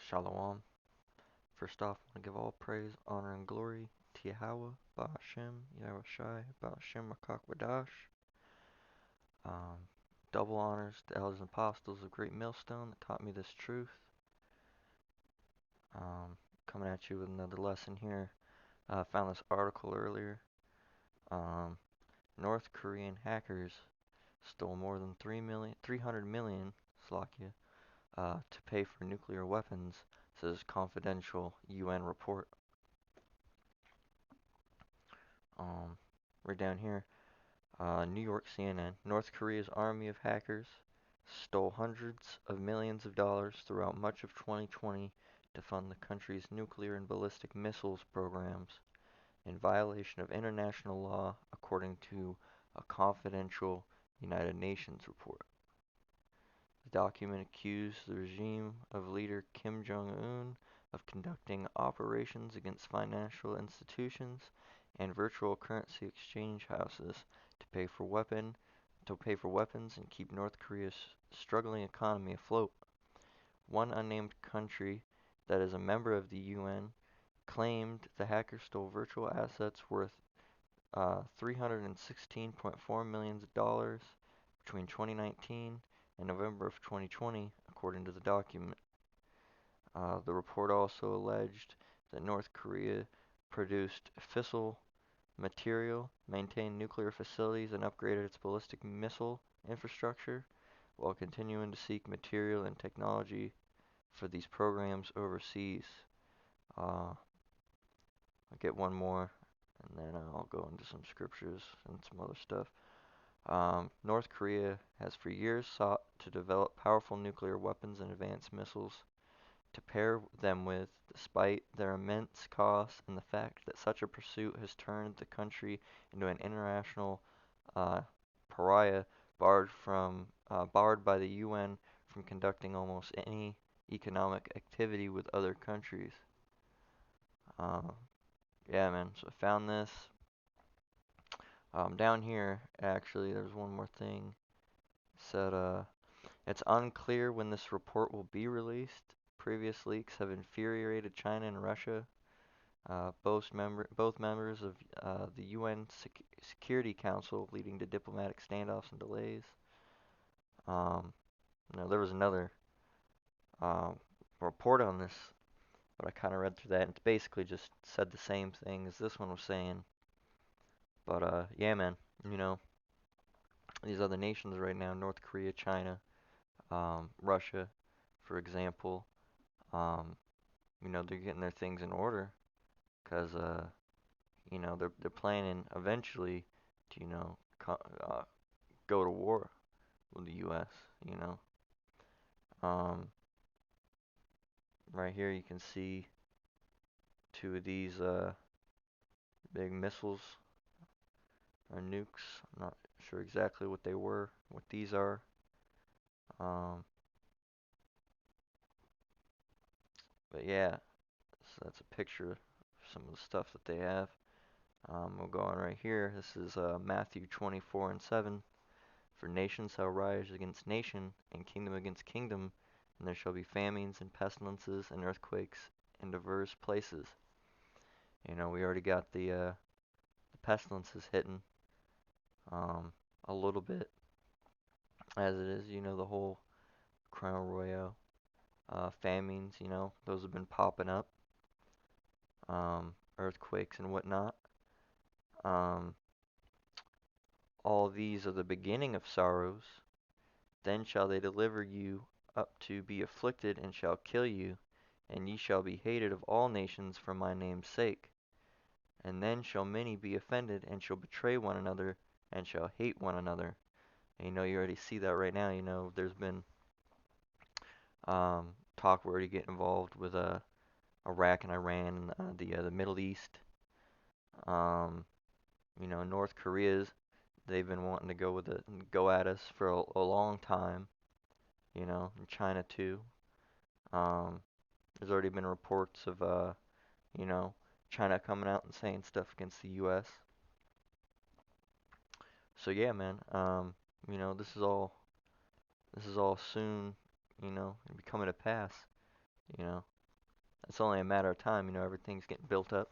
Shalom. First off, I want to give all praise, honor, and glory to Yahweh, Ba'ashem, Yahushai, Ba'ashem, Rakakwadash. Um, Double honors to the elders and apostles of Great Millstone that taught me this truth. Um, Coming at you with another lesson here. I found this article earlier. Um, North Korean hackers stole more than 300 million, Slovakia, to pay for nuclear weapons, says confidential UN report. Um, right down here. New York CNN. North Korea's army of hackers stole hundreds of millions of dollars throughout much of 2020 to fund the country's nuclear and ballistic missiles programs in violation of international law, according to a confidential United Nations report. The document accused the regime of leader Kim Jong-un of conducting operations against financial institutions and virtual currency exchange houses to pay for weapons and keep North Korea's struggling economy afloat. One unnamed country that is a member of the UN claimed the hackers stole virtual assets worth $316.4 million between 2019 and November of 2020, according to the document. The report also alleged that North Korea produced fissile material, maintained nuclear facilities, and upgraded its ballistic missile infrastructure while continuing to seek material and technology for these programs overseas. I'll get one more and then I'll go into some scriptures and some other stuff. North Korea has for years sought to develop powerful nuclear weapons and advanced missiles to pair them with, despite their immense costs and the fact that such a pursuit has turned the country into an international pariah barred by the UN from conducting almost any economic activity with other countries. Uh, yeah, man. So I found this. Down here, actually, there's one more thing. It said, it's unclear when this report will be released. Previous leaks have infuriated China and Russia, both members of the UN Security Council, leading to diplomatic standoffs and delays. There was another um, report on this, but I kind of read through that, and it basically just said the same thing as this one was saying. But yeah, man, you know, these other nations right now, North Korea, China, Russia, for example, um, they're getting their things in order because they're planning eventually to go to war with the U.S. You know, um, right here you can see two of these big missiles or nukes. I'm not sure exactly what they were, what these are. Um, but yeah, so that's a picture of some of the stuff that they have. We'll go on right here. This is Matthew 24:7. For nation shall rise against nation, and kingdom against kingdom, and there shall be famines and pestilences and earthquakes in diverse places. We already got the pestilences hitting a little bit, as it is. The whole Crown Royal famines. Those have been popping up. Earthquakes and whatnot. Um, all these are the beginning of sorrows. Then shall they deliver you up to be afflicted, and shall kill you, and ye shall be hated of all nations for my name's sake. And then shall many be offended, and shall betray one another, and shall hate one another. And you already see that right now. There's been talk where you get involved with Iraq and Iran and the Middle East. North Korea's they've been wanting to go at us for a long time. And China too. Um, there's already been reports of you know, China coming out and saying stuff against the U.S. So yeah, man. This is all soon, be coming to pass. You know. it's only a matter of time. You know, everything's getting built up.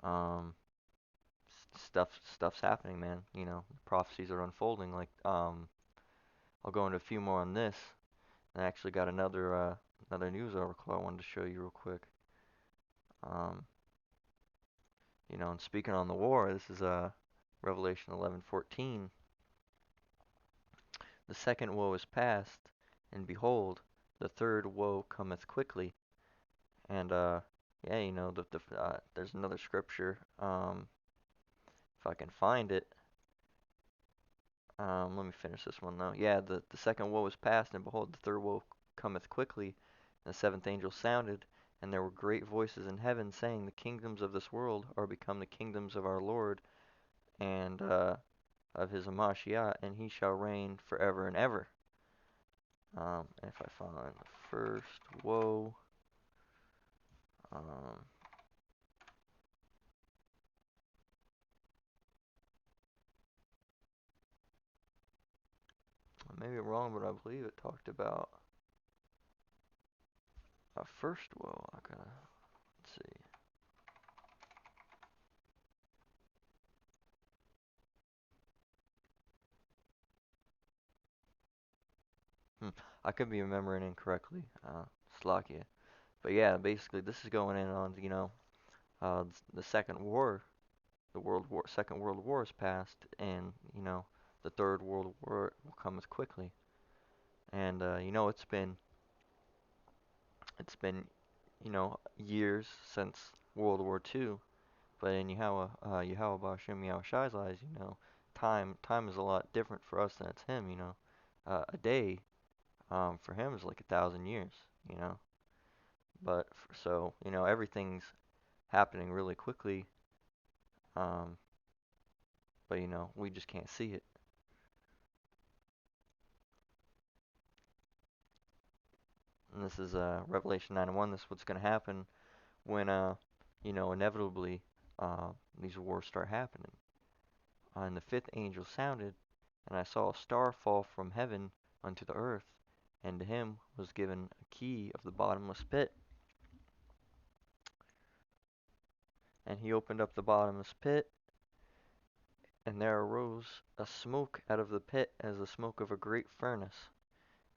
Um, stuff's happening, man. You know, prophecies are unfolding. Like, I'll go into a few more on this. I actually got another news article I wanted to show you real quick. Um, you know, and speaking on the war, this is Revelation 11:14. The second woe is past, and behold, the third woe cometh quickly. And yeah, you know, there's another scripture. If I can find it. Let me finish this one though. Yeah, the second woe is past, and behold, the third woe cometh quickly. And the seventh angel sounded, and there were great voices in heaven saying, the kingdoms of this world are become the kingdoms of our Lord and of his Hamashiach, and he shall reign forever and ever. And if I find the first woe, um, I may be wrong, but I believe it talked about a first woe. I gotta let's see. Hmm. I could be remembering incorrectly. Slovakia. But yeah, basically this is going in on, you know, the second war, the World War, Second World War is past, and you know, the Third World War will come as quickly. And you know, it's been, you know, years since World War II. But in Yahweh Bashim Yahushai's eyes, you know, time is a lot different for us than it's him. You know, a day for him is like 1,000 years. You know, but so you know everything's happening really quickly. Um, but you know we just can't see it. And this is Revelation 9:1. This is what's going to happen when you know inevitably these wars start happening. And the fifth angel sounded, and I saw a star fall from heaven unto the earth, and to him was given a key of the bottomless pit. And he opened up the bottomless pit, and there arose a smoke out of the pit as the smoke of a great furnace.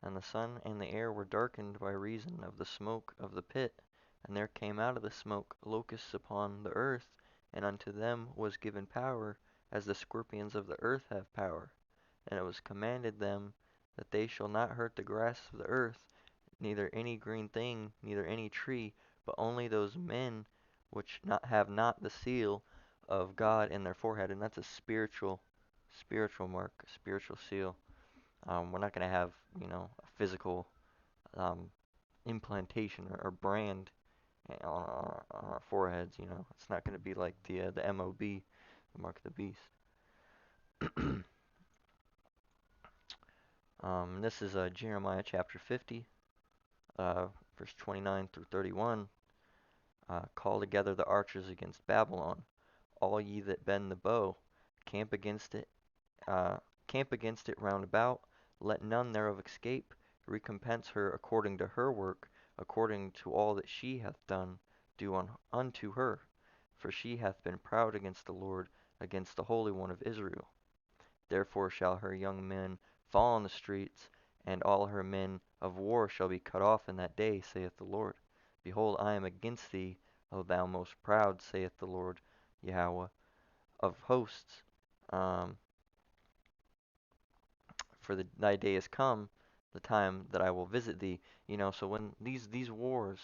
And the sun and the air were darkened by reason of the smoke of the pit. And there came out of the smoke locusts upon the earth, and unto them was given power, as the scorpions of the earth have power. And it was commanded them that they shall not hurt the grass of the earth, neither any green thing, neither any tree, but only those men which have not the seal of God in their forehead. And that's a spiritual mark, a spiritual seal. We're not going to have, you know, a physical um, implantation or brand on our foreheads. You know, it's not going to be like the MOB, the mark of the beast. This is Jeremiah chapter 50, verse 29 through 31. Call together the archers against Babylon, all ye that bend the bow, camp against it, uh, camp against it round about. Let none thereof escape. Recompense her according to her work, according to all that she hath done, do unto her. For she hath been proud against the Lord, against the Holy One of Israel. Therefore shall her young men fall in the streets, and all her men of war shall be cut off in that day, saith the Lord. Behold, I am against thee, O thou most proud, saith the Lord Yahweh of hosts. Um, for thy day is come, the time that I will visit thee. You know, so when these wars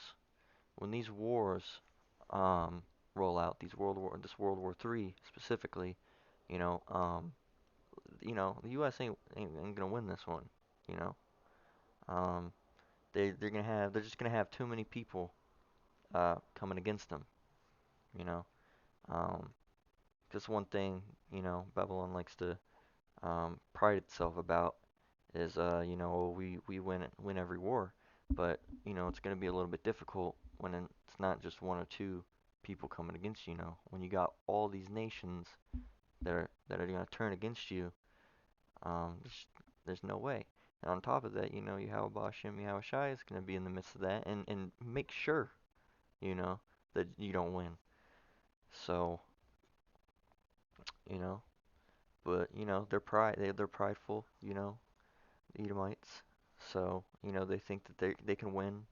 um, roll out, this World War III specifically, you know, the U.S. ain't gonna win this one. You know, um, they're just gonna have too many people coming against them. You know, um, just one thing, you know, Babylon likes to pride itself about is we win every war, but you know it's going to be a little bit difficult when it's not just one or two people coming against you. You know, when you got all these nations that are going to turn against you, there's no way. And on top of that, you know, Yahweh Bashem, Yahweh Shai is going to be in the midst of that and make sure. you know, that you don't win. So, you know, but they're prideful, the Edomites. So, they think that they can win.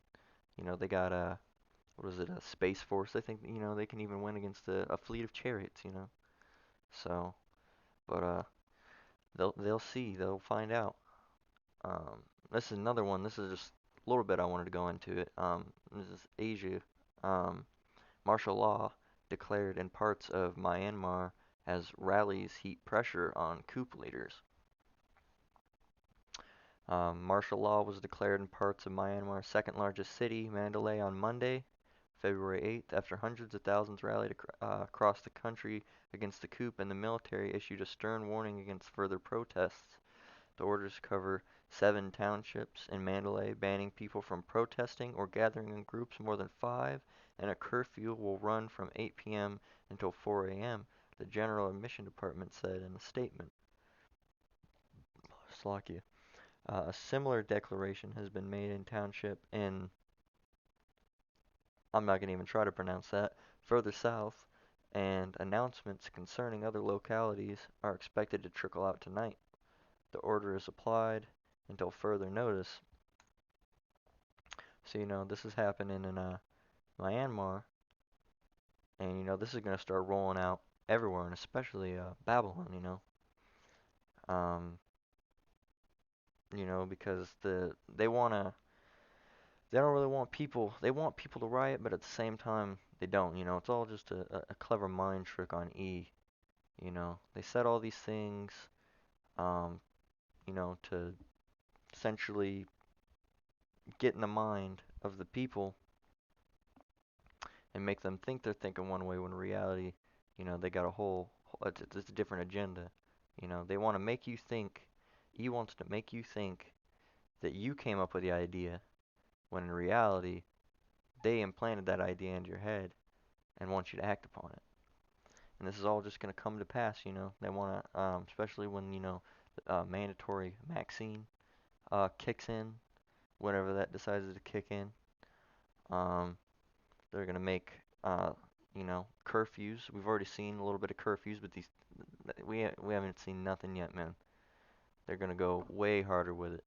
They got a what is it, a space force. They think, they can even win against a fleet of chariots. So, but they'll see. They'll find out. Um, this is another one. This is just a little bit I wanted to go into it. This is Asia. Um, Martial law declared in parts of Myanmar as rallies heap pressure on coup leaders. Martial law was declared in parts of Myanmar's second largest city, Mandalay, on Monday, February 8th, after hundreds of thousands rallied across the country against the coup, and the military issued a stern warning against further protests. The orders cover 7 townships in Mandalay, banning people from protesting or gathering in groups more than 5, and a curfew will run from 8 p.m. until 4 a.m., the General Admission Department said in a statement. Slovakia. A similar declaration has been made in township in, I'm not going to even try to pronounce that, further south, and announcements concerning other localities are expected to trickle out tonight. The order is applied until further notice. So, this is happening in Myanmar, and this is going to start rolling out everywhere, and especially Babylon. Um, because they don't really want people. They want people to riot, but at the same time, they don't. It's all just a clever mind trick on E. They said all these things, um, to essentially get in the mind of the people and make them think they're thinking one way when in reality, they got it's a different agenda. They want to make you think, he wants to make you think that you came up with the idea when in reality, they implanted that idea into your head and want you to act upon it. And this is all just going to come to pass. They want to, especially when, mandatory vaccine kicks in, whenever that decides to kick in. Um, they're going to make, curfews. We've already seen a little bit of curfews, but we haven't seen nothing yet, man. They're going to go way harder with it.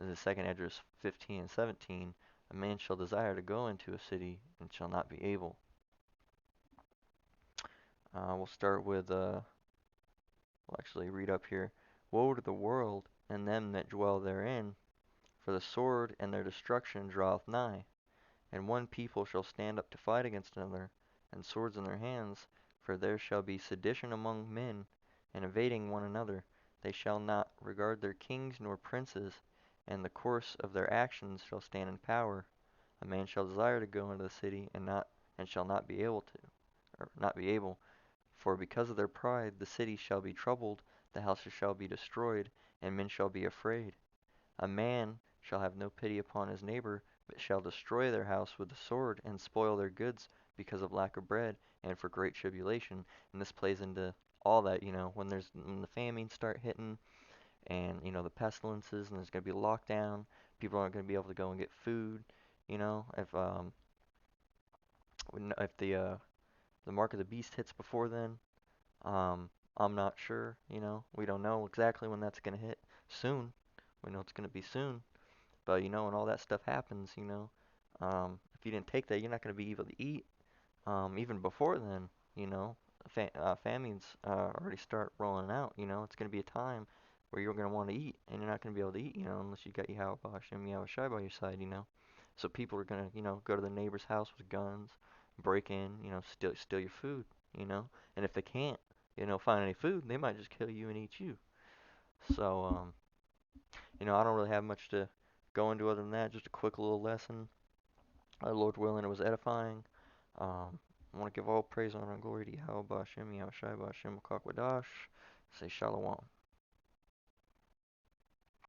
In the second address 15 and 17, a man shall desire to go into a city and shall not be able. We'll start with, we'll actually read up here. Woe to the world and them that dwell therein, for the sword and their destruction draweth nigh. And one people shall stand up to fight against another, and swords in their hands, for there shall be sedition among men, and invading one another. They shall not regard their kings nor princes, and the course of their actions shall stand in power. A man shall desire to go into the city, and shall not be able to, or not be able. For because of their pride the city shall be troubled, the houses shall be destroyed, and men shall be afraid. A man shall have no pity upon his neighbor, but shall destroy their house with the sword, and spoil their goods because of lack of bread, and for great tribulation. And this plays into all that, when the famines start hitting, and the pestilences, and there's going to be lockdown. People aren't going to be able to go and get food. If the mark of the beast hits before then, I'm not sure. We don't know exactly when that's going to hit. Soon. We know it's going to be soon. But when all that stuff happens, if you didn't take that, you're not going to be able to eat. Even before then, famines already start rolling out. It's going to be a time where you're going to want to eat, and you're not going to be able to eat, unless you got Yahweh Hashem, Yahweh Shai by your side. So people are going to, go to the neighbor's house with guns, break in, steal your food, and if they can't, find any food, they might just kill you and eat you. So, I don't really have much to go into other than that. Just a quick little lesson. Lord willing, it was edifying. I want to give all praise, honor, and glory to Yahweh Bashem, Yahweh Shai Bashem, Kakwadash. Say Shalom.